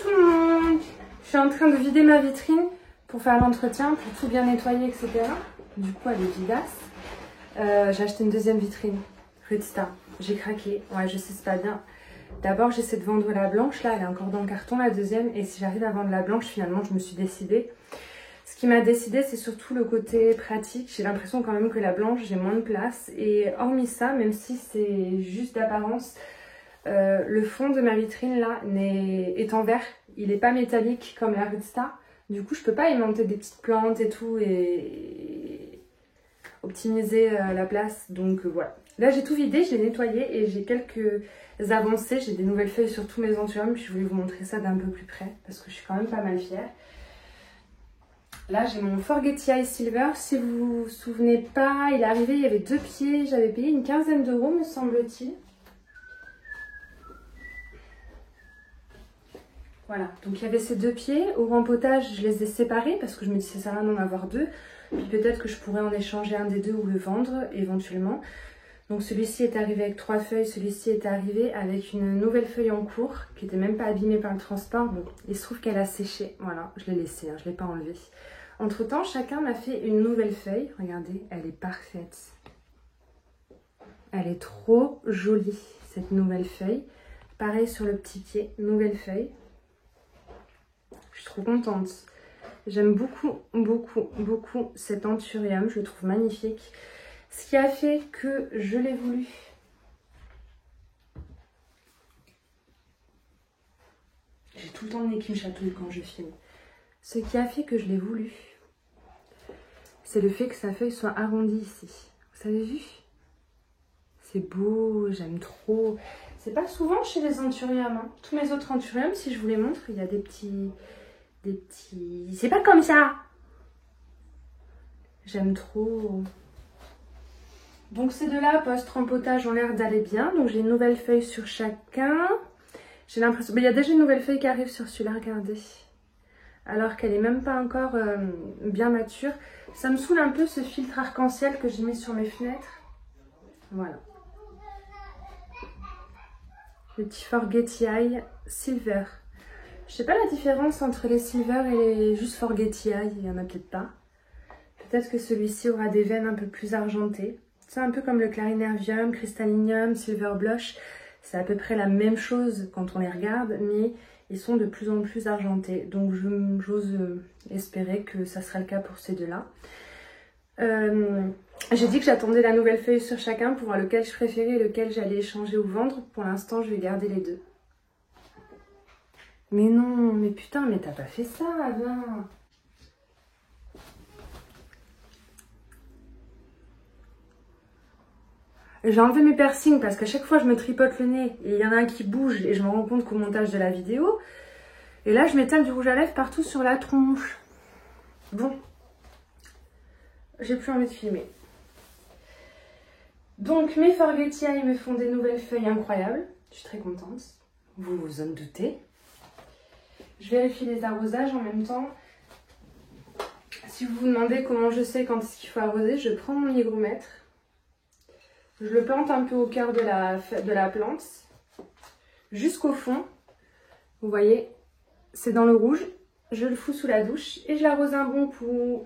tout le monde. Je suis en train de vider ma vitrine pour faire l'entretien, pour tout bien nettoyer, etc. Du coup, elle est vidasse. J'ai acheté une deuxième vitrine. Redsta. J'ai craqué. Ouais, je sais, c'est pas bien. D'abord, j'essaie de vendre la blanche. Là, elle est encore dans le carton, la deuxième. Et si j'arrive à vendre la blanche, finalement, je me suis décidée. Ce qui m'a décidé, c'est surtout le côté pratique. J'ai l'impression quand même que la blanche, j'ai moins de place. Et hormis ça, même si c'est juste d'apparence, le fond de ma vitrine là est en verre. Il n'est pas métallique comme la Redsta. Du coup, je peux pas y monter des petites plantes et tout et optimiser la place. Donc voilà. Là, j'ai tout vidé, j'ai nettoyé et j'ai quelques avancées. J'ai des nouvelles feuilles sur tous mes anthuriums. Puis je voulais vous montrer ça d'un peu plus près parce que je suis quand même pas mal fière. Là, j'ai mon Forgetti Silver. Si vous vous souvenez pas, il est arrivé, il y avait 2 pieds. J'avais payé une quinzaine d'euros, me semble-t-il. Voilà, donc il y avait ces 2 pieds. Au rempotage, je les ai séparés parce que je me disais ça sert à rien d'en avoir 2. Puis peut-être que je pourrais en échanger un des 2 ou le vendre éventuellement. Donc celui-ci est arrivé avec 3 feuilles, celui-ci est arrivé avec une nouvelle feuille en cours qui n'était même pas abîmée par le transport. Bon, il se trouve qu'elle a séché. Voilà, je l'ai laissée, hein, je ne l'ai pas enlevée. Entre temps, chacun m'a fait une nouvelle feuille. Regardez, elle est parfaite. Elle est trop jolie, cette nouvelle feuille. Pareil sur le petit pied, nouvelle feuille. Je suis trop contente. J'aime beaucoup, beaucoup, beaucoup cet anthurium. Je le trouve magnifique. Ce qui a fait que je l'ai voulu. J'ai tout le temps le nez qui me chatouille quand je filme. Ce qui a fait que je l'ai voulu, c'est le fait que sa feuille soit arrondie ici. Vous avez vu? C'est beau, j'aime trop. C'est pas souvent chez les anthuriums. Hein. Tous mes autres anthuriums, si je vous les montre, il y a des petits... C'est pas comme ça. J'aime trop. Donc ces deux-là, post-rempotage, ont l'air d'aller bien. Donc j'ai une nouvelle feuille sur chacun. J'ai l'impression... Il y a déjà une nouvelle feuille qui arrive sur celui-là, regardez. Alors qu'elle est même pas encore bien mature. Ça me saoule un peu ce filtre arc-en-ciel que j'ai mis sur mes fenêtres. Voilà. Le petit Forgetti Silver. Je sais pas la différence entre les Silver et les juste Forgetti, il y en a peut-être pas. Peut-être que celui-ci aura des veines un peu plus argentées. C'est un peu comme le Clarinervium, Crystallinium, Silver Blush. C'est à peu près la même chose quand on les regarde, mais ils sont de plus en plus argentés. Donc j'ose espérer que ça sera le cas pour ces deux-là. J'ai dit que j'attendais la nouvelle feuille sur chacun pour voir lequel je préférais et lequel j'allais échanger ou vendre. Pour l'instant, je vais garder les deux. Mais non, mais putain, mais t'as pas fait ça, Alain. J'ai enlevé mes piercings parce qu'à chaque fois, je me tripote le nez et il y en a un qui bouge et je me rends compte qu'au montage de la vidéo. Et là, je m'étale du rouge à lèvres partout sur la tronche. Bon. J'ai plus envie de filmer. Donc, mes Forgetti me font des nouvelles feuilles incroyables. Je suis très contente. Vous vous en doutez. Je vérifie les arrosages en même temps. Si vous vous demandez comment je sais quand est-ce qu'il faut arroser, je prends mon hygromètre. Je le plante un peu au cœur de la plante. Jusqu'au fond. Vous voyez, c'est dans le rouge. Je le fous sous la douche et je l'arrose un bon coup.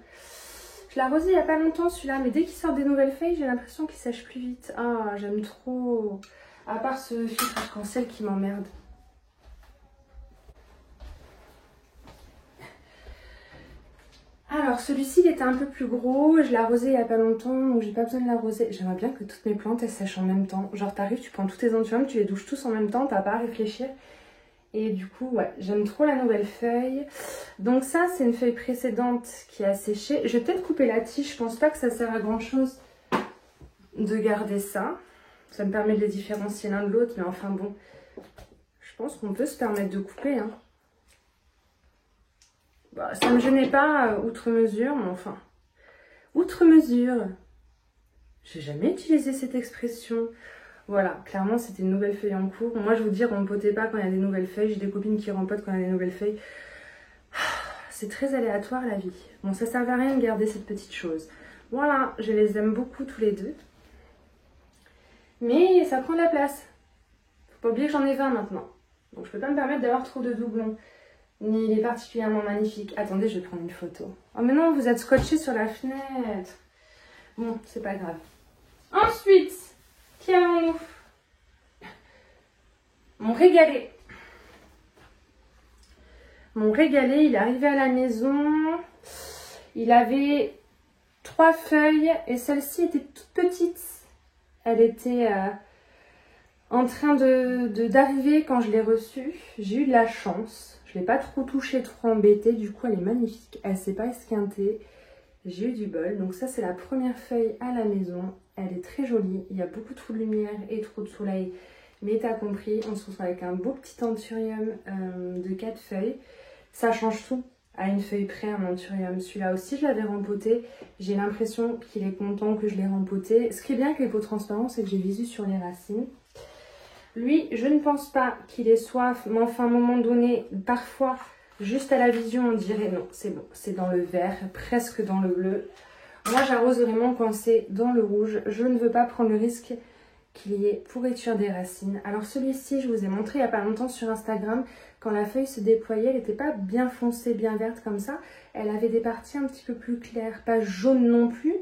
Je l'ai arrosé il n'y a pas longtemps celui-là, mais dès qu'il sort des nouvelles feuilles, j'ai l'impression qu'il sèche plus vite. Ah, j'aime trop. À part ce filtre arc-en-ciel qui m'emmerde. Alors celui-ci il était un peu plus gros, je l'ai arrosé il n'y a pas longtemps, donc j'ai pas besoin de l'arroser. J'aimerais bien que toutes mes plantes elles sèchent en même temps. Genre t'arrives, tu prends tous tes anthuriums, tu les douches tous en même temps, t'as pas à réfléchir. Et du coup, ouais, j'aime trop la nouvelle feuille. Donc ça, c'est une feuille précédente qui a séché. Je vais peut-être couper la tige, je pense pas que ça sert à grand chose de garder ça. Ça me permet de les différencier l'un de l'autre, mais enfin bon, je pense qu'on peut se permettre de couper, hein. Bah, ça me gênait pas outre mesure, mais enfin, outre mesure. J'ai jamais utilisé cette expression. Voilà, clairement c'était une nouvelle feuille en cours. Moi je vous dis, rempotez pas quand il y a des nouvelles feuilles. J'ai des copines qui rempotent quand il y a des nouvelles feuilles. C'est très aléatoire la vie. Bon, ça sert à rien de garder cette petite chose. Voilà, je les aime beaucoup tous les deux. Mais ça prend de la place. Faut pas oublier que j'en ai 20 maintenant. Donc je peux pas me permettre d'avoir trop de doublons. Il est particulièrement magnifique. Attendez, je vais prendre une photo. Oh mais non, vous êtes scotché sur la fenêtre. Bon, c'est pas grave. Ensuite, qui avons-nous? Mon régalé. Mon régalé, il est arrivé à la maison. Il avait 3 feuilles et celle-ci était toute petite. Elle était en train d'arriver quand je l'ai reçue. J'ai eu de la chance. Je ne l'ai pas trop touchée, trop embêtée. Du coup, elle est magnifique. Elle ne s'est pas esquintée. J'ai eu du bol. Donc ça, c'est la première feuille à la maison. Elle est très jolie. Il y a beaucoup trop de lumière et trop de soleil. Mais t'as compris, on se retrouve avec un beau petit anthurium de 4 feuilles. Ça change tout à une feuille près, un anthurium. Celui-là aussi, je l'avais rempoté. J'ai l'impression qu'il est content que je l'ai rempoté. Ce qui est bien avec les pots transparents, c'est que j'ai visu sur les racines. Lui, je ne pense pas qu'il ait soif, mais enfin, à un moment donné, parfois, juste à la vision, on dirait non, c'est bon, c'est dans le vert, presque dans le bleu. Moi, j'arrose vraiment quand c'est dans le rouge. Je ne veux pas prendre le risque qu'il y ait pourriture des racines. Alors celui-ci, je vous ai montré il n'y a pas longtemps sur Instagram. Quand la feuille se déployait, elle n'était pas bien foncée, bien verte comme ça. Elle avait des parties un petit peu plus claires. Pas jaune non plus,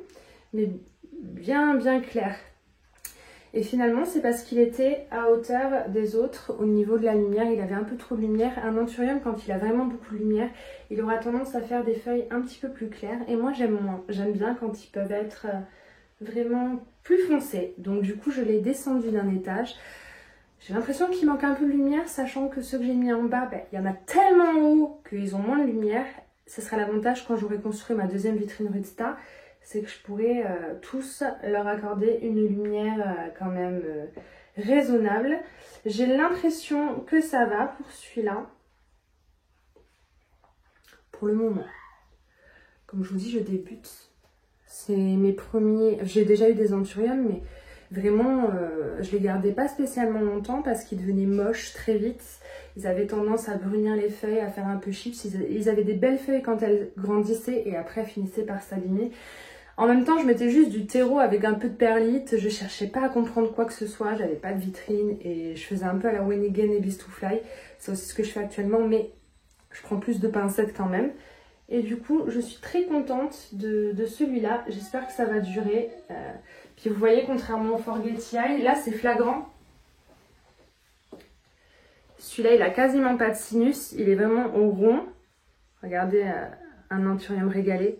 mais bien claires. Et finalement, c'est parce qu'il était à hauteur des autres au niveau de la lumière. Il avait un peu trop de lumière. Un anthurium, quand il a vraiment beaucoup de lumière, il aura tendance à faire des feuilles un petit peu plus claires. Et moi, j'aime moins. J'aime bien quand ils peuvent être vraiment plus foncés. Donc du coup, je l'ai descendu d'un étage. J'ai l'impression qu'il manque un peu de lumière, sachant que ceux que j'ai mis en bas, il y en a tellement haut qu'ils ont moins de lumière. Ce sera l'avantage quand j'aurai construit ma deuxième vitrine Rudsta, c'est que je pourrai tous leur accorder une lumière quand même raisonnable. J'ai l'impression que ça va pour celui-là. Pour le moment. Comme je vous dis, je débute. C'est mes premiers... J'ai déjà eu des anthuriums, mais vraiment, je les gardais pas spécialement longtemps parce qu'ils devenaient moches très vite. Ils avaient tendance à brunir les feuilles, à faire un peu chips. Ils avaient des belles feuilles quand elles grandissaient et après elles finissaient par s'abîmer. En même temps, je mettais juste du terreau avec un peu de perlite. Je cherchais pas à comprendre quoi que ce soit. J'avais pas de vitrine et je faisais un peu à la Wenigen et Beast2Fly. C'est aussi ce que je fais actuellement, mais je prends plus de pincettes quand même. Et du coup, je suis très contente de celui-là. J'espère que ça va durer. Puis vous voyez, contrairement au Forget Eye, là c'est flagrant. Celui-là, il a quasiment pas de sinus. Il est vraiment au rond. Regardez, un anthurium régalé.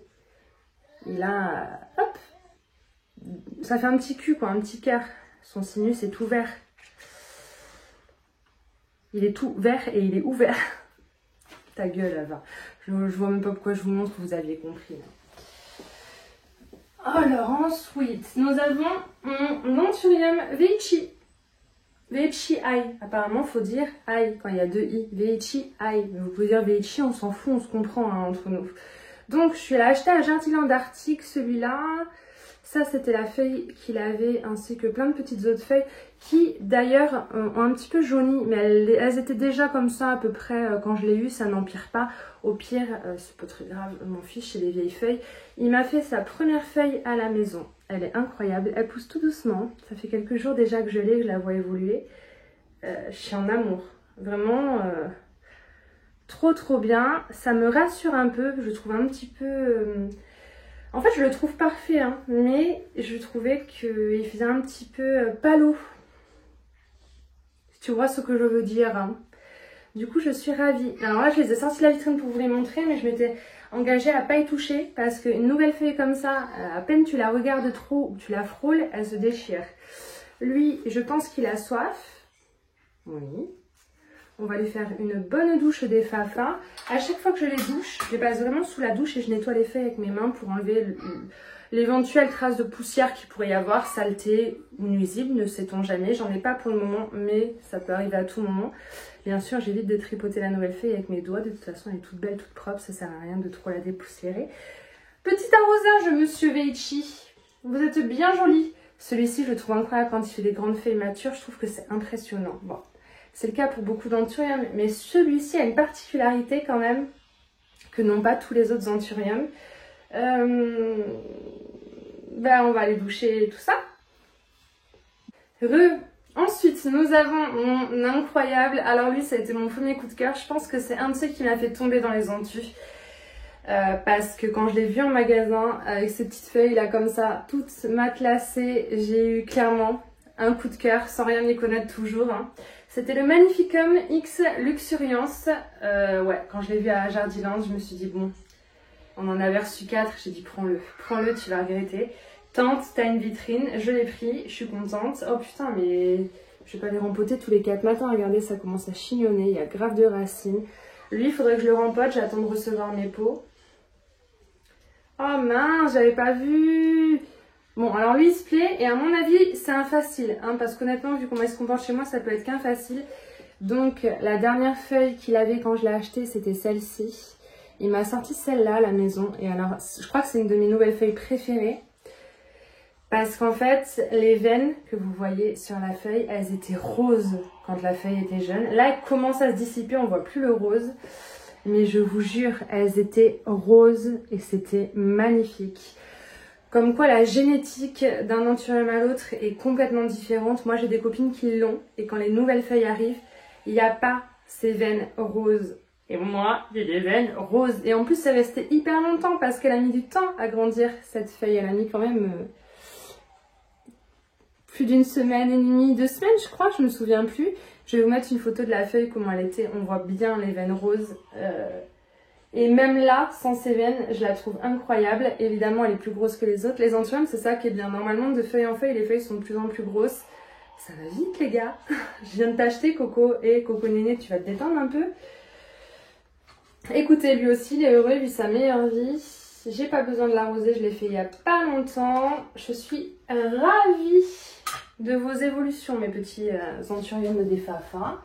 Il a... hop, ça fait un petit cul, quoi, un petit cœur. Son sinus est tout vert. Il est tout vert et il est ouvert. Ta gueule, Ava. Je vois même pas pourquoi je vous montre, vous aviez compris. Alors ensuite, nous avons mon anthurium Veichi. Veichi Eye. Apparemment, il faut dire Eye quand il y a 2 I. Veichi Eye. Vous pouvez dire Veichi, on s'en fout, on se comprend hein, entre nous. Donc, je l'ai acheté à Jardiland d'Arctique, celui-là. Ça, c'était la feuille qu'il avait, ainsi que plein de petites autres feuilles qui, d'ailleurs, ont un petit peu jauni. Mais elles étaient déjà comme ça à peu près quand je l'ai eu, ça n'empire pas. Au pire, c'est pas très grave, je m'en fiche, c'est les vieilles feuilles. Il m'a fait sa première feuille à la maison. Elle est incroyable, elle pousse tout doucement. Ça fait quelques jours déjà que je l'ai, que je la vois évoluer. Je suis en amour. Vraiment... trop bien, ça me rassure un peu, je trouve un petit peu... En fait, je le trouve parfait, hein, mais je trouvais qu'il faisait un petit peu palo. Si tu vois ce que je veux dire. Hein. Du coup, je suis ravie. Alors là, je les ai sortis de la vitrine pour vous les montrer, mais je m'étais engagée à ne pas y toucher parce qu'une nouvelle feuille comme ça, à peine tu la regardes trop ou tu la frôles, elle se déchire. Lui, je pense qu'il a soif. Oui. On va lui faire une bonne douche des Fafa. À chaque fois que je les douche, je les passe vraiment sous la douche et je nettoie les feuilles avec mes mains pour enlever l'éventuelle trace de poussière qu'il pourrait y avoir, saleté ou nuisible, ne sait-on jamais. J'en ai pas pour le moment, mais ça peut arriver à tout moment. Bien sûr, j'évite de tripoter la nouvelle feuille avec mes doigts. De toute façon, elle est toute belle, toute propre, ça sert à rien de trop la dépoussiérer. Petit arrosage, monsieur Veichi. Vous êtes bien joli. Celui-ci, je le trouve incroyable quand il fait des grandes feuilles matures. Je trouve que c'est impressionnant. Bon. C'est le cas pour beaucoup d'anthuriums, mais celui-ci a une particularité quand même que n'ont pas tous les autres anthuriums. On va aller doucher tout ça. Ensuite, nous avons mon incroyable. Alors lui, ça a été mon premier coup de cœur. Je pense que c'est un de ceux qui m'a fait tomber dans les entus. Parce que quand je l'ai vu en magasin, avec ces petites feuilles là comme ça, toutes matelassées, j'ai eu clairement un coup de cœur, sans rien y connaître toujours. Hein. C'était le Magnificum X Luxuriance. Ouais, quand je l'ai vu à Jardiland, je me suis dit bon, on en avait reçu 4, j'ai dit prends-le, prends-le, tu vas regretter. Tante, t'as une vitrine, je l'ai pris, je suis contente. Oh putain, mais je vais pas les rempoter tous les 4 matins. Regardez, ça commence à chignonner, il y a grave de racines. Lui, il faudrait que je le rempote, j'attends de recevoir mes pots. Oh mince, j'avais pas vu. Bon, alors lui, il se plaît, et à mon avis, c'est un facile. Hein, parce qu'honnêtement, vu comment il se comporte chez moi, ça peut être qu'un facile. Donc, la dernière feuille qu'il avait quand je l'ai acheté, c'était celle-ci. Il m'a sorti celle-là à la maison. Et alors, je crois que c'est une de mes nouvelles feuilles préférées. Parce qu'en fait, les veines que vous voyez sur la feuille, elles étaient roses quand la feuille était jeune. Là, elles commencent à se dissiper, on voit plus le rose. Mais je vous jure, elles étaient roses et c'était magnifique. Comme quoi la génétique d'un anthurium à l'autre est complètement différente. Moi, j'ai des copines qui l'ont et quand les nouvelles feuilles arrivent, il n'y a pas ces veines roses. Et moi, j'ai des veines roses. Et en plus, c'est resté hyper longtemps parce qu'elle a mis du temps à grandir cette feuille. Elle a mis quand même... plus d'une semaine et demie, 2 semaines je crois, je me souviens plus. Je vais vous mettre une photo de la feuille, comment elle était, on voit bien les veines roses. Et même là, sans ces veines, je la trouve incroyable. Évidemment, elle est plus grosse que les autres. Les anthuriums, c'est ça qui est bien. Normalement, de feuille en feuille, les feuilles sont de plus en plus grosses. Ça va vite les gars. Je viens de t'acheter Coco et Coco Néné, tu vas te détendre un peu. Écoutez, lui aussi, il est heureux, il vit sa meilleure vie. J'ai pas besoin de l'arroser, je l'ai fait il y a pas longtemps. Je suis ravie de vos évolutions, mes petits anthuriums des Fafa.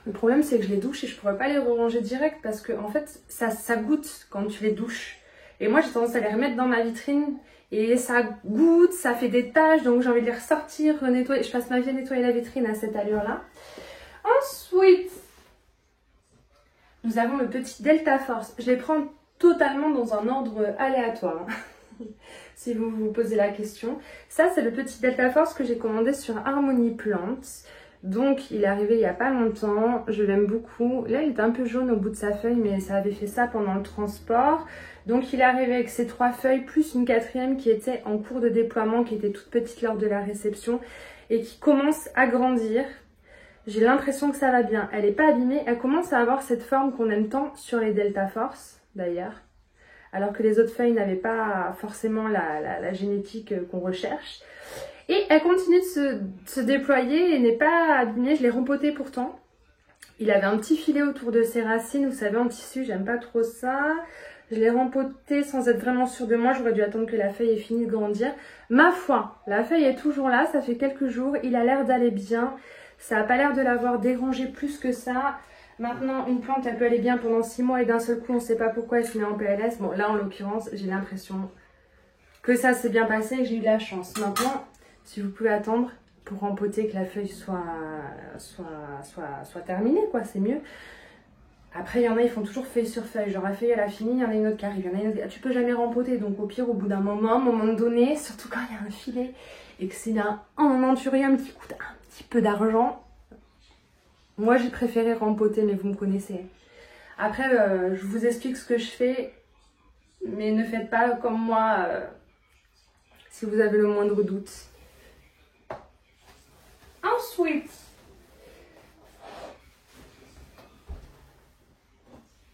Le problème, c'est que je les douche et je pourrais pas les ranger direct parce que en fait, ça goûte quand tu les douches. Et moi, j'ai tendance à les remettre dans ma vitrine et ça goûte, ça fait des taches, donc j'ai envie de les ressortir, renettoyer. Je passe ma vie à nettoyer la vitrine à cette allure-là. Ensuite, nous avons le petit Delta Force. Je les prends totalement dans un ordre aléatoire. Si vous vous posez la question. Ça, c'est le petit Delta Force que j'ai commandé sur Harmony Plants. Donc, il est arrivé il n'y a pas longtemps. Je l'aime beaucoup. Là, il est un peu jaune au bout de sa feuille, mais ça avait fait ça pendant le transport. Donc, il est arrivé avec ses 3 feuilles, plus une 4e qui était en cours de déploiement, qui était toute petite lors de la réception et qui commence à grandir. J'ai l'impression que ça va bien. Elle n'est pas abîmée. Elle commence à avoir cette forme qu'on aime tant sur les Delta Force, d'ailleurs. Alors que les autres feuilles n'avaient pas forcément la génétique qu'on recherche. Et elle continue de se déployer et n'est pas abîmée. Je l'ai rempotée pourtant. Il avait un petit filet autour de ses racines, vous savez, en tissu, j'aime pas trop ça. Je l'ai rempoté sans être vraiment sûre de moi. J'aurais dû attendre que la feuille ait fini de grandir. Ma foi, la feuille est toujours là, ça fait quelques jours. Il a l'air d'aller bien. Ça n'a pas l'air de l'avoir dérangé plus que ça. Maintenant, une plante, elle peut aller bien pendant 6 mois et d'un seul coup, on ne sait pas pourquoi elle se met en PLS. Bon, là, en l'occurrence, j'ai l'impression que ça s'est bien passé et que j'ai eu de la chance. Maintenant, si vous pouvez attendre pour rempoter, que la feuille soit terminée, quoi, c'est mieux. Après, il y en a, ils font toujours feuille sur feuille. Genre, la feuille, elle a fini, il y en a une autre qui arrive. Il y en a une autre... Tu peux jamais rempoter. Donc, au pire, au bout d'un moment donné, surtout quand il y a un filet et que c'est un anthurium qui coûte un petit peu d'argent, moi, j'ai préféré rempoter, mais vous me connaissez. Après, je vous explique ce que je fais, mais ne faites pas comme moi si vous avez le moindre doute. Ensuite,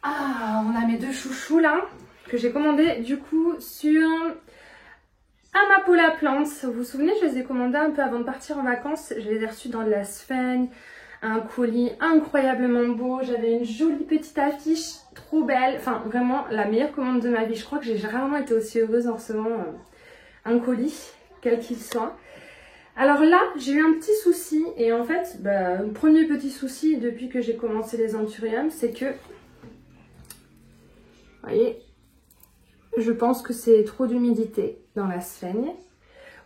on a mes 2 chouchous là, que j'ai commandé du coup sur Amapola Plants. Vous vous souvenez, je les ai commandés un peu avant de partir en vacances. Je les ai reçus dans de la Sphène, un colis incroyablement beau. J'avais une jolie petite affiche, trop belle. Enfin, vraiment la meilleure commande de ma vie. Je crois que j'ai rarement été aussi heureuse en recevant un colis, quel qu'il soit. Alors là, j'ai eu un petit souci. Et en fait, le premier petit souci depuis que j'ai commencé les anthuriums, c'est que... Vous voyez, je pense que c'est trop d'humidité dans la sphène.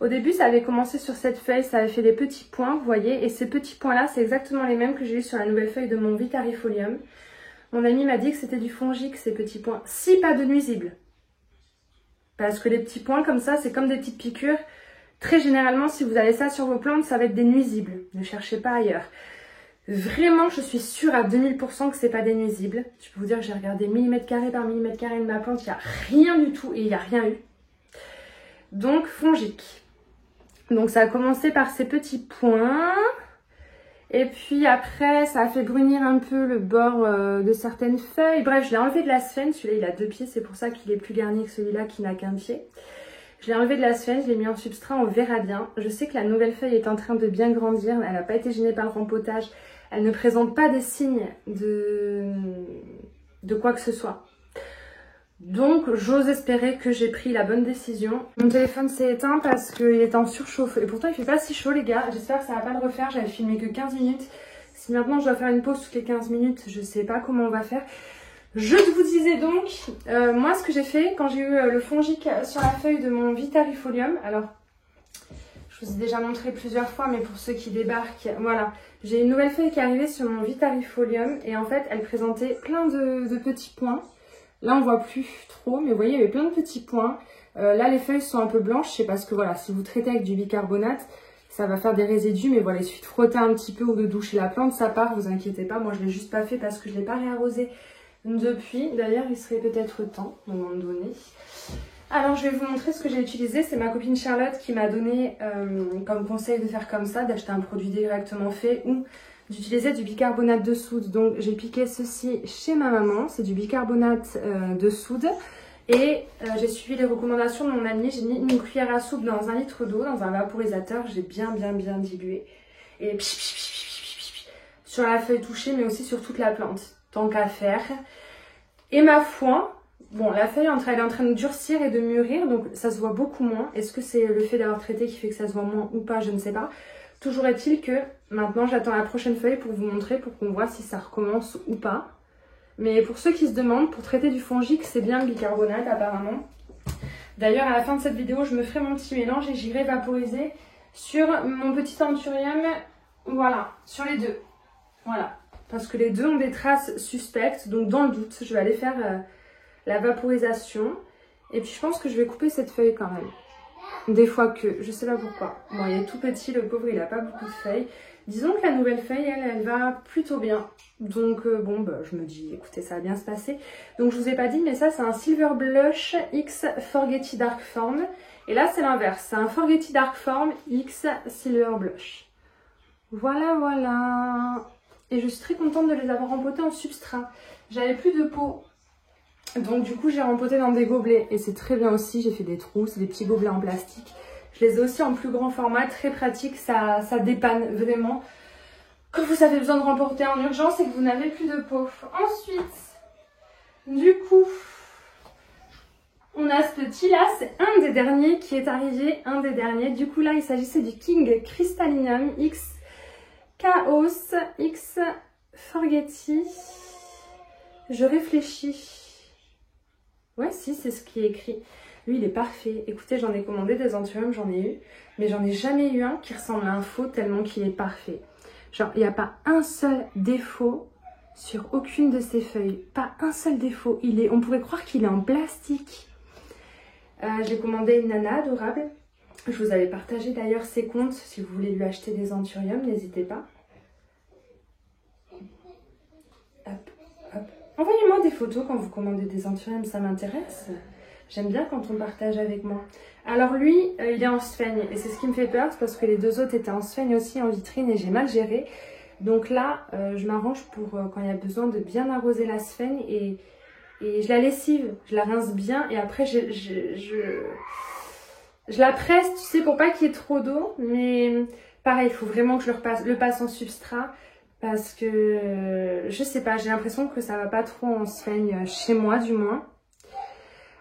Au début, ça avait commencé sur cette feuille, ça avait fait des petits points, vous voyez. Et ces petits points-là, c'est exactement les mêmes que j'ai eu sur la nouvelle feuille de mon Vitarifolium. Mon ami m'a dit que c'était du fongique, ces petits points. Si, pas de nuisibles. Parce que les petits points comme ça, c'est comme des petites piqûres. Très généralement, si vous avez ça sur vos plantes, ça va être des nuisibles. Ne cherchez pas ailleurs. Vraiment, je suis sûre à 2000% que c'est pas des nuisibles. Je peux vous dire que j'ai regardé millimètre carré par millimètre carré de ma plante, il n'y a rien du tout et il n'y a rien eu. Donc, fongique. Donc, ça a commencé par ces petits points. Et puis après, ça a fait brunir un peu le bord de certaines feuilles. Bref, je l'ai enlevé de la sphène. Celui-là, il a 2 pieds, c'est pour ça qu'il est plus garni que celui-là qui n'a qu'un pied. Je l'ai enlevé de la sphène, je l'ai mis en substrat, on verra bien. Je sais que la nouvelle feuille est en train de bien grandir. Elle n'a pas été gênée par le rempotage. Elle ne présente pas des signes de quoi que ce soit. Donc, j'ose espérer que j'ai pris la bonne décision. Mon téléphone s'est éteint parce qu'il est en surchauffe. Et pourtant, il fait pas si chaud, les gars. J'espère que ça va pas le refaire. J'avais filmé que 15 minutes. Si maintenant, je dois faire une pause toutes les 15 minutes, je sais pas comment on va faire. Je vous disais donc, moi, ce que j'ai fait quand j'ai eu le fongique sur la feuille de mon Vitarifolium. Alors, je vous ai déjà montré plusieurs fois, mais pour ceux qui débarquent, voilà. J'ai une nouvelle feuille qui est arrivée sur mon Vitarifolium. Et en fait, elle présentait plein de petits points. Là, on voit plus trop, mais vous voyez, il y avait plein de petits points. Là, les feuilles sont un peu blanches. C'est parce que, voilà, si vous traitez avec du bicarbonate, ça va faire des résidus. Mais voilà, il suffit de frotter un petit peu ou de doucher la plante, ça part, vous inquiétez pas. Moi, je l'ai juste pas fait parce que je l'ai pas réarrosé depuis. D'ailleurs, il serait peut-être temps, à un moment donné. Alors, je vais vous montrer ce que j'ai utilisé. C'est ma copine Charlotte qui m'a donné comme conseil de faire comme ça, d'acheter un produit directement fait ou d'utiliser du bicarbonate de soude. Donc j'ai piqué ceci chez ma maman, c'est du bicarbonate de soude. Et j'ai suivi les recommandations de mon amie, j'ai mis une cuillère à soupe dans 1 litre d'eau, dans un vaporisateur, j'ai bien dilué. Et sur la feuille touchée, mais aussi sur toute la plante, tant qu'à faire. Et ma foi, bon, la feuille elle est en train de durcir et de mûrir, donc ça se voit beaucoup moins. Est-ce que c'est le fait d'avoir traité qui fait que ça se voit moins ou pas, je ne sais pas. Toujours est-il que maintenant j'attends la prochaine feuille pour vous montrer, pour qu'on voit si ça recommence ou pas. Mais pour ceux qui se demandent, pour traiter du fongique, c'est bien le bicarbonate apparemment. D'ailleurs à la fin de cette vidéo, je me ferai mon petit mélange et j'irai vaporiser sur mon petit anthurium, voilà, sur les deux. Voilà, parce que les deux ont des traces suspectes, donc dans le doute, je vais aller faire la vaporisation. Et puis je pense que je vais couper cette feuille quand même. Des fois que, je sais pas pourquoi. Bon, il est tout petit, le pauvre, il a pas beaucoup de feuilles. Disons que la nouvelle feuille, elle va plutôt bien. Donc, bon, bah, je me dis, écoutez, ça va bien se passer. Donc, je vous ai pas dit, mais ça, c'est un Silver Blush X Forgetty Dark Form. Et là, c'est l'inverse. C'est un Forgetty Dark Form X Silver Blush. Voilà, voilà. Et je suis très contente de les avoir rempotés en substrat. J'avais plus de pot. Donc du coup j'ai rempoté dans des gobelets et c'est très bien aussi, j'ai fait des trous, c'est des petits gobelets en plastique. Je les ai aussi en plus grand format, très pratique, ça dépanne vraiment. Quand vous avez besoin de remporter en urgence et que vous n'avez plus de pot. Ensuite, du coup, on a ce petit là, c'est un des derniers qui est arrivé, un des derniers. Du coup là il s'agissait du King Crystallinum X Chaos X Forgetty. Je réfléchis. Ouais, si, c'est ce qui est écrit. Lui, il est parfait. Écoutez, j'en ai commandé des anthuriums, j'en ai eu. Mais j'en ai jamais eu un qui ressemble à un faux tellement qu'il est parfait. Genre, il n'y a pas un seul défaut sur aucune de ces feuilles. Pas un seul défaut. On pourrait croire qu'il est en plastique. J'ai commandé une nana adorable. Je vous avais partagé d'ailleurs ses comptes. Si vous voulez lui acheter des anthuriums, n'hésitez pas. Hop, hop. Envoyez-moi des photos quand vous commandez des anthuriums, ça m'intéresse. J'aime bien quand on partage avec moi. Alors lui, il est en sphène et c'est ce qui me fait peur, parce que les deux autres étaient en sphène aussi en vitrine et j'ai mal géré. Donc là, je m'arrange pour quand il y a besoin de bien arroser la sphène et je la lessive, je la rince bien et après je la presse, tu sais, pour pas qu'il y ait trop d'eau. Mais pareil, il faut vraiment que je le passe en substrat. Parce que, je sais pas, j'ai l'impression que ça va pas trop en sphène, chez moi du moins.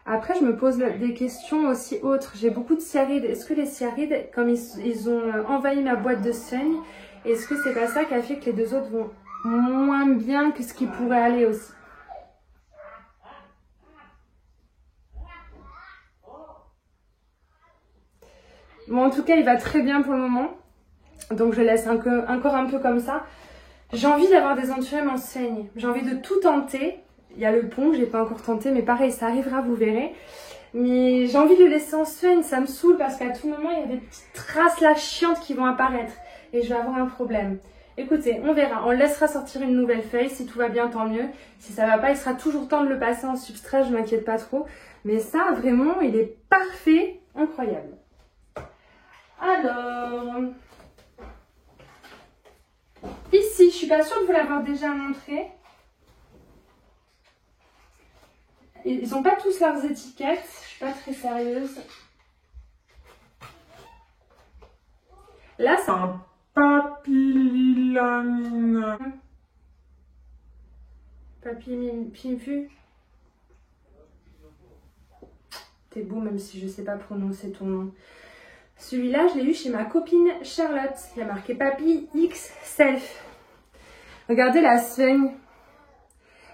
Après, je me pose des questions aussi autres. J'ai beaucoup de cyarides. Est-ce que les cyarides, comme ils ont envahi ma boîte de sphène, est-ce que c'est pas ça qui a fait que les deux autres vont moins bien que ce qui pourrait aller aussi? Bon, en tout cas, il va très bien pour le moment. Donc, je laisse encore un peu comme ça. J'ai envie d'avoir des anthuriums en sphène. J'ai envie de tout tenter. Il y a le pont, j'ai pas encore tenté, mais pareil, ça arrivera, vous verrez. Mais j'ai envie de le laisser en semaine, ça me saoule parce qu'à tout moment, il y a des petites traces là chiantes qui vont apparaître. Et je vais avoir un problème. Écoutez, on verra. On le laissera sortir une nouvelle feuille. Si tout va bien, tant mieux. Si ça va pas, il sera toujours temps de le passer en substrat. Je m'inquiète pas trop. Mais ça, vraiment, il est parfait. Incroyable. Alors... Ici, je suis pas sûre de vous l'avoir déjà montré. Ils n'ont pas tous leurs étiquettes. Je suis pas très sérieuse. Là, c'est un papilamine. Papilamine. T'es beau même si je sais pas prononcer ton nom. Celui-là, je l'ai eu chez ma copine Charlotte. Il y a marqué Papy X Self. Regardez la sphène.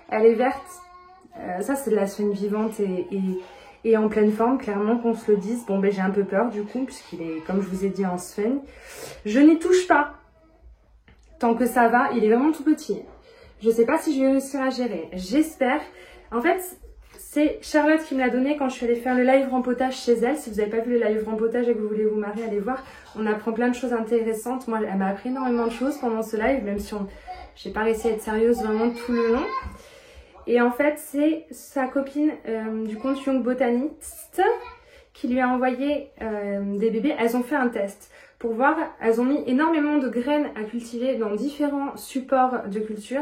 Elle est verte. Ça, c'est de la sphène vivante et en pleine forme, clairement qu'on se le dise. Bon, ben j'ai un peu peur du coup, puisqu'il est, comme je vous ai dit, en sphène. Je n'y touche pas. Tant que ça va, il est vraiment tout petit. Je sais pas si je vais réussir à gérer. J'espère. En fait, c'est Charlotte qui me l'a donné quand je suis allée faire le live rempotage chez elle. Si vous n'avez pas vu le live rempotage et que vous voulez vous marier, allez voir. On apprend plein de choses intéressantes. Moi, elle m'a appris énormément de choses pendant ce live, même si j'ai pas réussi à être sérieuse vraiment tout le long. Et en fait, c'est sa copine du compte Young Botanist qui lui a envoyé des bébés. Elles ont fait un test pour voir. Elles ont mis énormément de graines à cultiver dans différents supports de culture.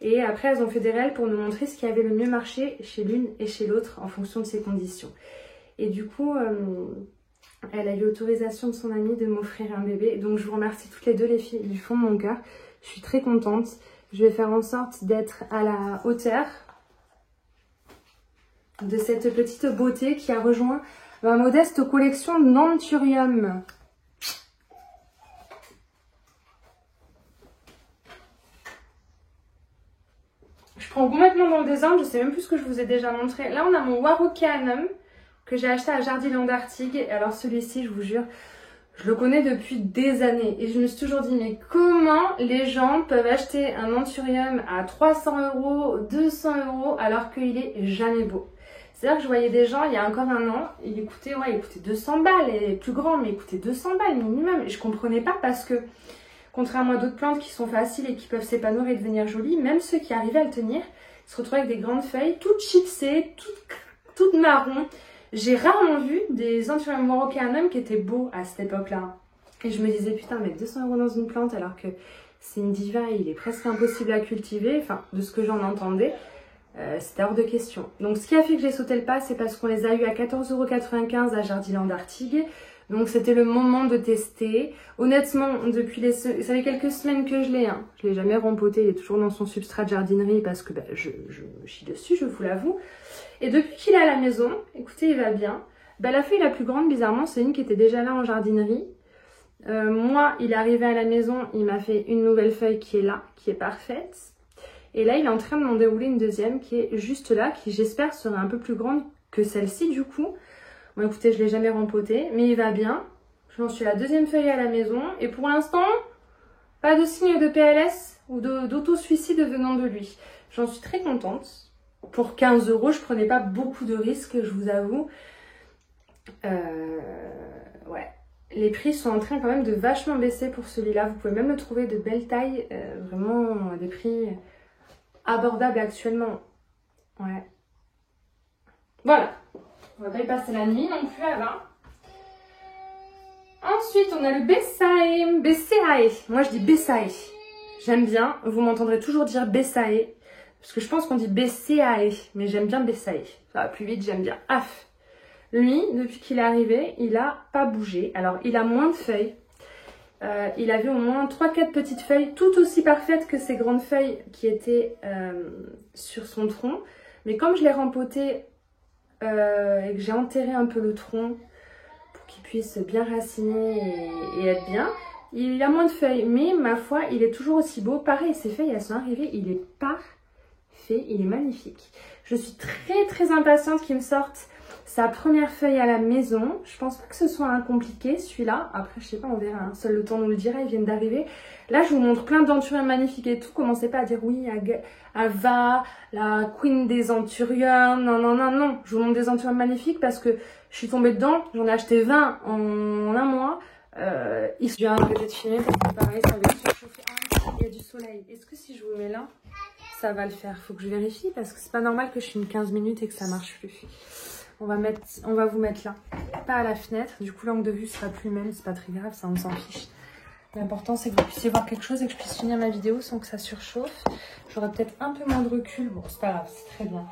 Et après, elles ont fait des réels pour nous montrer ce qui avait le mieux marché chez l'une et chez l'autre en fonction de ses conditions. Et du coup, elle a eu l'autorisation de son amie de m'offrir un bébé. Donc, je vous remercie toutes les deux, les filles, du fond de mon cœur. Je suis très contente. Je vais faire en sorte d'être à la hauteur de cette petite beauté qui a rejoint ma modeste collection Nanturium. Je prends complètement dans le désordre, je sais même plus ce que je vous ai déjà montré. Là, on a mon Warocyanum que j'ai acheté à Jardiland d'Artigues. Alors celui-ci, je vous jure, je le connais depuis des années. Et je me suis toujours dit, mais comment les gens peuvent acheter un Nanturium à 300 €, 200 € alors qu'il est jamais beau? C'est-à-dire que je voyais des gens, il y a encore un an, il coûtait 200 balles, et plus grand, mais il coûtait 200 balles minimum. Et je comprenais pas parce que, contrairement à d'autres plantes qui sont faciles et qui peuvent s'épanouir et devenir jolies, même ceux qui arrivaient à le tenir, se retrouvaient avec des grandes feuilles, toutes chipsées, toutes marron. J'ai rarement vu des Nanturium Warocyanum qui étaient beaux à cette époque-là. Et je me disais, putain, mettre 200 € dans une plante alors que c'est une diva et il est presque impossible à cultiver, enfin, de ce que j'en entendais. C'était hors de question. Donc ce qui a fait que j'ai sauté le pas, c'est parce qu'on les a eu à 14,95 € à Jardiland d'Artigues. Donc c'était le moment de tester. Honnêtement, depuis ça fait quelques semaines que je l'ai. Hein. Je l'ai jamais rempoté, il est toujours dans son substrat de jardinerie parce que je me chie dessus, je vous l'avoue. Et depuis qu'il est à la maison, écoutez, il va bien. La feuille la plus grande, bizarrement, c'est une qui était déjà là en jardinerie. Moi, il est arrivé à la maison, il m'a fait une nouvelle feuille qui est là, qui est parfaite. Et là, il est en train de m'en dérouler une deuxième qui est juste là, qui j'espère sera un peu plus grande que celle-ci du coup. Bon écoutez, je ne l'ai jamais rempoté, mais il va bien. J'en suis à la deuxième feuille à la maison. Et pour l'instant, pas de signe de PLS ou d'auto-suicide venant de lui. J'en suis très contente. Pour 15 €, je prenais pas beaucoup de risques, je vous avoue. Ouais. Les prix sont en train quand même de vachement baisser pour celui-là. Vous pouvez même le trouver de belle taille. Vraiment des prix abordables actuellement. Ouais. Voilà. On va pas y passer la nuit non plus là-bas. Ensuite, on a le Bessae. Bessae. Moi, je dis Bessae. J'aime bien. Vous m'entendrez toujours dire Bessae. Parce que je pense qu'on dit Bessae. Mais j'aime bien Bessae. Ça va plus vite, j'aime bien. Af. Lui, depuis qu'il est arrivé, il a pas bougé. Alors, il a moins de feuilles. Il avait au moins 3-4 petites feuilles, tout aussi parfaites que ces grandes feuilles qui étaient sur son tronc. Mais comme je l'ai rempoté et que j'ai enterré un peu le tronc pour qu'il puisse bien raciner et être bien, il a moins de feuilles. Mais ma foi, il est toujours aussi beau. Pareil, ces feuilles, elles sont arrivées, il est fait, il est magnifique. Je suis très impatiente qu'il me sorte sa première feuille à la maison. Je pense pas que ce soit un compliqué celui-là. Après je sais pas, on verra, hein. Seul le temps nous le dira, ils viennent d'arriver. Là je vous montre plein d'anthuriums magnifiques et tout. Commencez pas à dire oui, Ava, la queen des anthuriums. Non. Je vous montre des anthuriums magnifiques parce que je suis tombée dedans. J'en ai acheté 20 en un mois. Je vais arrêter de filmer parce que pareil ça va surchauffer. Il y a du soleil. Est-ce que si je vous mets là, ça va le faire? Faut que je vérifie parce que c'est pas normal que je filme 15 minutes et que ça marche plus. On va vous mettre là, pas à la fenêtre. Du coup, l'angle de vue sera plus le même. C'est pas très grave, ça on s'en fiche. L'important c'est que vous puissiez voir quelque chose et que je puisse finir ma vidéo sans que ça surchauffe. J'aurai peut-être un peu moins de recul. Bon, c'est pas grave, c'est très bien.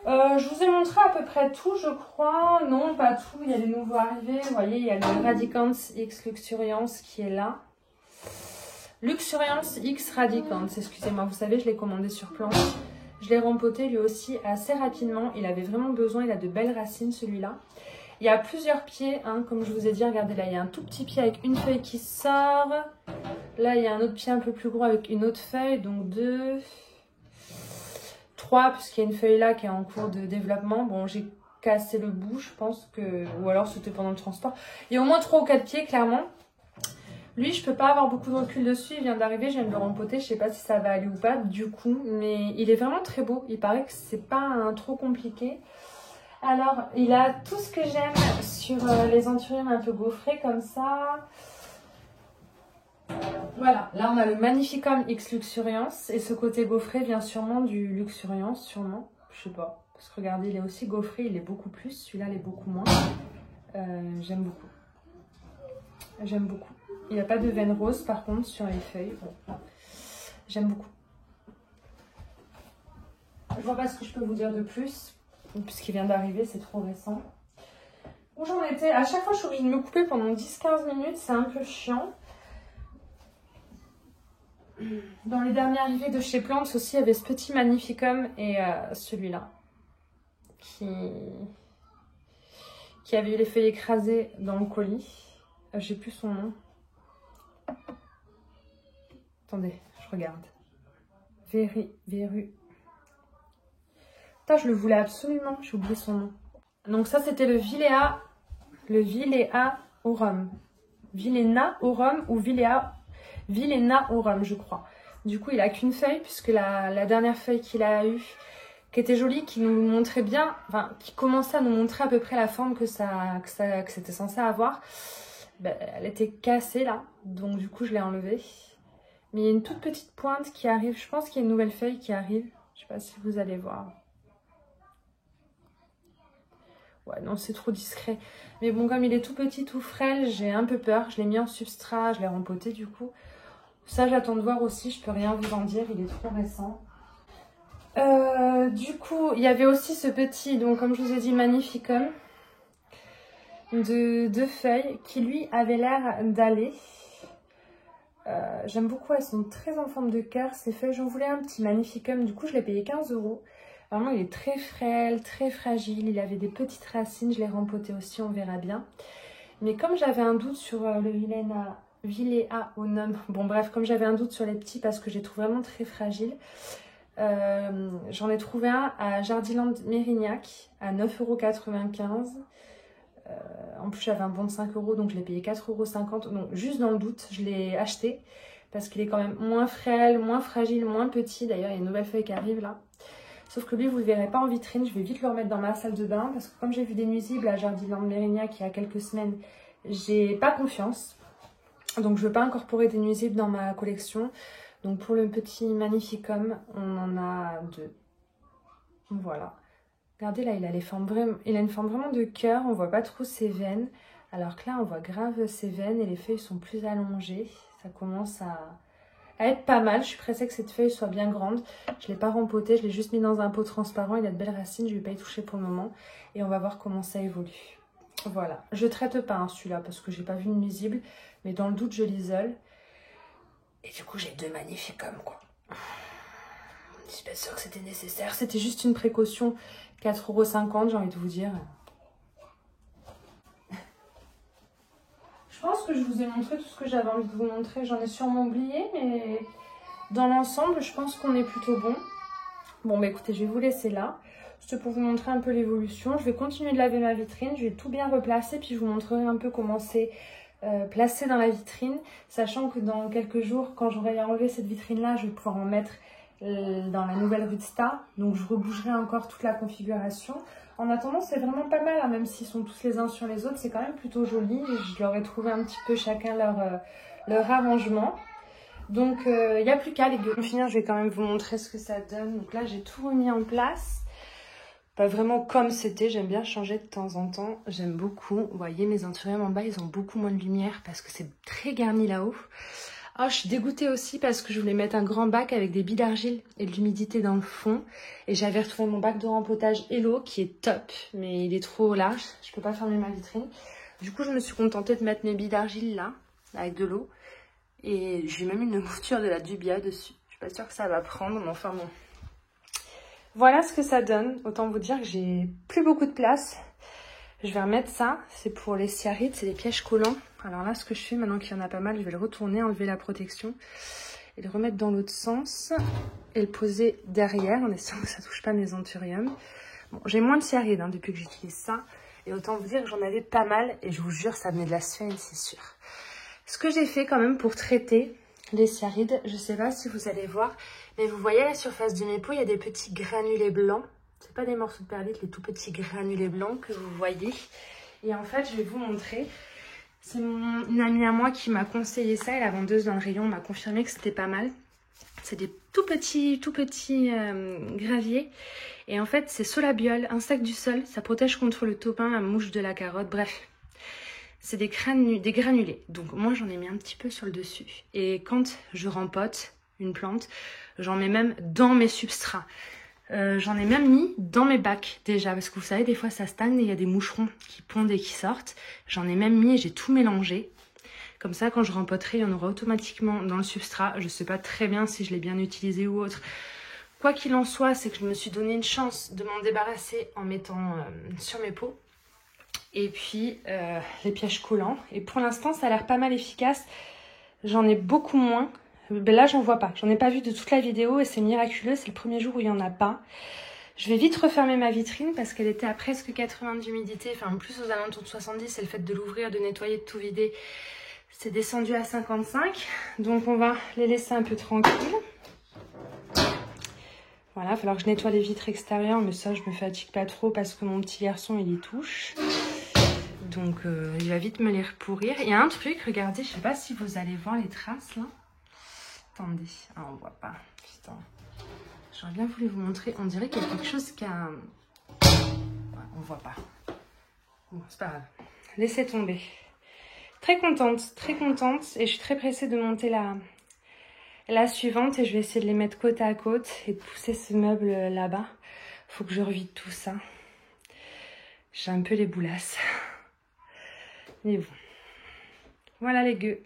Je vous ai montré à peu près tout, je crois. Non, pas tout. Il y a les nouveaux arrivés. Vous voyez, il y a le Radicans X Luxuriance qui est là. Luxuriance X Radicans, excusez-moi. Vous savez, je l'ai commandé sur planche. Je l'ai rempoté lui aussi assez rapidement. Il avait vraiment besoin. Il a de belles racines celui-là. Il y a plusieurs pieds, hein, comme je vous ai dit. Regardez là, il y a un tout petit pied avec une feuille qui sort. Là, il y a un autre pied un peu plus gros avec une autre feuille. Donc 2, 3, puisqu'il y a une feuille là qui est en cours de développement. Bon, j'ai cassé le bout, je pense que... Ou alors c'était pendant le transport. Il y a au moins 3 ou 4 pieds, clairement. Lui, je peux pas avoir beaucoup de recul dessus, il vient d'arriver, je viens de le rempoter, je sais pas si ça va aller ou pas du coup, mais il est vraiment très beau, il paraît que c'est pas trop compliqué. Alors, il a tout ce que j'aime sur les anthuriums un peu gaufrés comme ça. Voilà, là on a le Magnificum X Luxuriance et ce côté gaufré vient sûrement du Luxuriance, sûrement, je sais pas. Parce que regardez, il est aussi gaufré, il est beaucoup plus, celui-là il est beaucoup moins. J'aime beaucoup. J'aime beaucoup. Il n'y a pas de veine rose par contre sur les feuilles. Bon. J'aime beaucoup. Je vois pas ce que je peux vous dire de plus. Puisqu'il vient d'arriver, c'est trop récent. Où j'en étais? À chaque fois, je suis obligée de me couper pendant 10-15 minutes. C'est un peu chiant. Dans les dernières arrivées de chez Plants aussi, il y avait ce petit Magnificum et celui-là. Qui avait eu les feuilles écrasées dans le colis. J'ai plus son nom. Attendez, je regarde. Verru. Putain, je le voulais absolument, j'ai oublié son nom. Donc ça, c'était le Villéa aurum. Villéna aurum ou Villéna aurum, je crois. Du coup, il a qu'une feuille, puisque la dernière feuille qu'il a eue, qui était jolie, qui nous montrait bien, enfin, qui commençait à nous montrer à peu près la forme que c'était censé avoir, ben, elle était cassée là, donc du coup, je l'ai enlevée. Mais il y a une toute petite pointe qui arrive, je pense qu'il y a une nouvelle feuille qui arrive, je sais pas si vous allez voir. Ouais, non, c'est trop discret. Mais bon, comme il est tout petit, tout frêle, j'ai un peu peur. Je l'ai mis en substrat, je l'ai rempoté du coup. Ça, j'attends de voir aussi. Je peux rien vous en dire, il est trop récent. Du coup, il y avait aussi ce petit, donc comme je vous ai dit, Magnificum de 2 feuilles qui lui avait l'air d'aller. J'aime beaucoup, elles sont très en forme de cœur ces feuilles. J'en voulais un petit Magnificum, du coup je l'ai payé 15 €. Vraiment, il est très frêle, très fragile. Il avait des petites racines. Je l'ai rempoté aussi, on verra bien. Mais comme j'avais un doute sur le Villéaonum, bon bref, comme j'avais un doute sur les petits parce que je les trouve vraiment très fragiles, j'en ai trouvé un à Jardiland Mérignac à 9,95 €. En plus, j'avais un bon de 5 €, donc je l'ai payé 4,50 €. Donc juste dans le doute, je l'ai acheté parce qu'il est quand même moins frêle, moins fragile, moins petit. D'ailleurs, il y a une nouvelle feuille qui arrive là. Sauf que lui, vous ne le verrez pas en vitrine. Je vais vite le remettre dans ma salle de bain. Parce que comme j'ai vu des nuisibles à Jardiland Mérignac il y a quelques semaines, j'ai pas confiance. Donc je ne veux pas incorporer des nuisibles dans ma collection. Donc pour le petit Magnificum, on en a 2. Voilà. Regardez là, il a une forme vraiment de cœur. On ne voit pas trop ses veines. Alors que là, on voit grave ses veines et les feuilles sont plus allongées. Ça commence à être pas mal. Je suis pressée que cette feuille soit bien grande. Je ne l'ai pas rempotée, je l'ai juste mis dans un pot transparent. Il a de belles racines, je ne vais pas y toucher pour le moment. Et on va voir comment ça évolue. Voilà. Je ne traite pas celui-là parce que j'ai pas vu de nuisible. Mais dans le doute, je l'isole. Et du coup, j'ai 2 Magnificum, quoi. Je suis pas sûre que c'était nécessaire. C'était juste une précaution. 4,50 €, j'ai envie de vous dire. Je pense que je vous ai montré tout ce que j'avais envie de vous montrer. J'en ai sûrement oublié, mais dans l'ensemble, je pense qu'on est plutôt bon. Bon, bah écoutez, je vais vous laisser là. C'était pour vous montrer un peu l'évolution. Je vais continuer de laver ma vitrine. Je vais tout bien replacer. Puis je vous montrerai un peu comment c'est placé dans la vitrine. Sachant que dans quelques jours, quand j'aurai enlevé cette vitrine-là, je vais pouvoir en mettre dans la nouvelle rue de Sta. Donc je rebougerai encore toute la configuration. En attendant, c'est vraiment pas mal, hein, même s'ils sont tous les uns sur les autres. C'est quand même plutôt joli. Je leur ai trouvé un petit peu chacun leur arrangement. Donc il n'y a plus qu'à les gars. Pour finir, je vais quand même vous montrer ce que ça donne. Donc là, j'ai tout remis en place. Pas vraiment comme c'était. J'aime bien changer de temps en temps. J'aime beaucoup. Vous voyez, mes anturiums en bas, ils ont beaucoup moins de lumière parce que c'est très garni là-haut. Oh, je suis dégoûtée aussi parce que je voulais mettre un grand bac avec des billes d'argile et de l'humidité dans le fond. Et j'avais retrouvé mon bac de rempotage Hello qui est top, mais il est trop large. Je peux pas fermer ma vitrine. Du coup, je me suis contentée de mettre mes billes d'argile là, avec de l'eau. Et j'ai même une mouture de la Dubia dessus. Je suis pas sûre que ça va prendre, mais enfin bon. Voilà ce que ça donne. Autant vous dire que j'ai plus beaucoup de place. Je vais remettre ça. C'est pour les cyarides, c'est des pièges collants. Alors là, ce que je fais maintenant qu'il y en a pas mal, je vais le retourner, enlever la protection et le remettre dans l'autre sens et le poser derrière en essayant que ça touche pas mes anthuriums. Bon, j'ai moins de cyarides hein, depuis que j'utilise ça. Et autant vous dire que j'en avais pas mal et je vous jure, ça venait de la sphène, c'est sûr. Ce que j'ai fait quand même pour traiter les cyarides, je sais pas si vous allez voir, mais vous voyez à la surface de mes peaux, il y a des petits granulés blancs. C'est pas des morceaux de perlite, les tout petits granulés blancs que vous voyez. Et en fait, je vais vous montrer. C'est une amie à moi qui m'a conseillé ça et la vendeuse dans le rayon m'a confirmé que c'était pas mal. C'est des tout petits graviers. Et en fait, c'est Solabiol, insecte du sol. Ça protège contre le taupin, la mouche de la carotte, bref. C'est des granulés. Donc moi, j'en ai mis un petit peu sur le dessus. Et quand je rempote une plante, j'en mets même dans mes substrats. J'en ai même mis dans mes bacs déjà, parce que vous savez, des fois ça stagne et il y a des moucherons qui pondent et qui sortent. J'en ai même mis et j'ai tout mélangé. Comme ça, quand je rempoterai, il y en aura automatiquement dans le substrat. Je ne sais pas très bien si je l'ai bien utilisé ou autre. Quoi qu'il en soit, c'est que je me suis donné une chance de m'en débarrasser en mettant sur mes peaux. Et puis, les pièges collants. Et pour l'instant, ça a l'air pas mal efficace. J'en ai beaucoup moins. Ben là, j'en vois pas. J'en ai pas vu de toute la vidéo et c'est miraculeux. C'est le premier jour où il y en a pas. Je vais vite refermer ma vitrine parce qu'elle était à presque 80 d'humidité. Enfin, en plus aux alentours de 70. C'est le fait de l'ouvrir, de nettoyer, de tout vider. C'est descendu à 55. Donc, on va les laisser un peu tranquilles. Voilà, il va falloir que je nettoie les vitres extérieures. Mais ça, je me fatigue pas trop parce que mon petit garçon, il y touche. Donc, il va vite me les pourrir. Il y a un truc, regardez, je sais pas si vous allez voir les traces là. Attendez, ah, on voit pas. Putain. J'aurais bien voulu vous montrer. On dirait qu'il y a quelque chose qui a... Ouais, on voit pas. Bon, c'est pas grave. Laissez tomber. Très contente, très contente. Et je suis très pressée de monter la suivante. Et je vais essayer de les mettre côte à côte et de pousser ce meuble là-bas. Faut que je revide tout ça. J'ai un peu les boulasses. Mais bon. Voilà les gueux.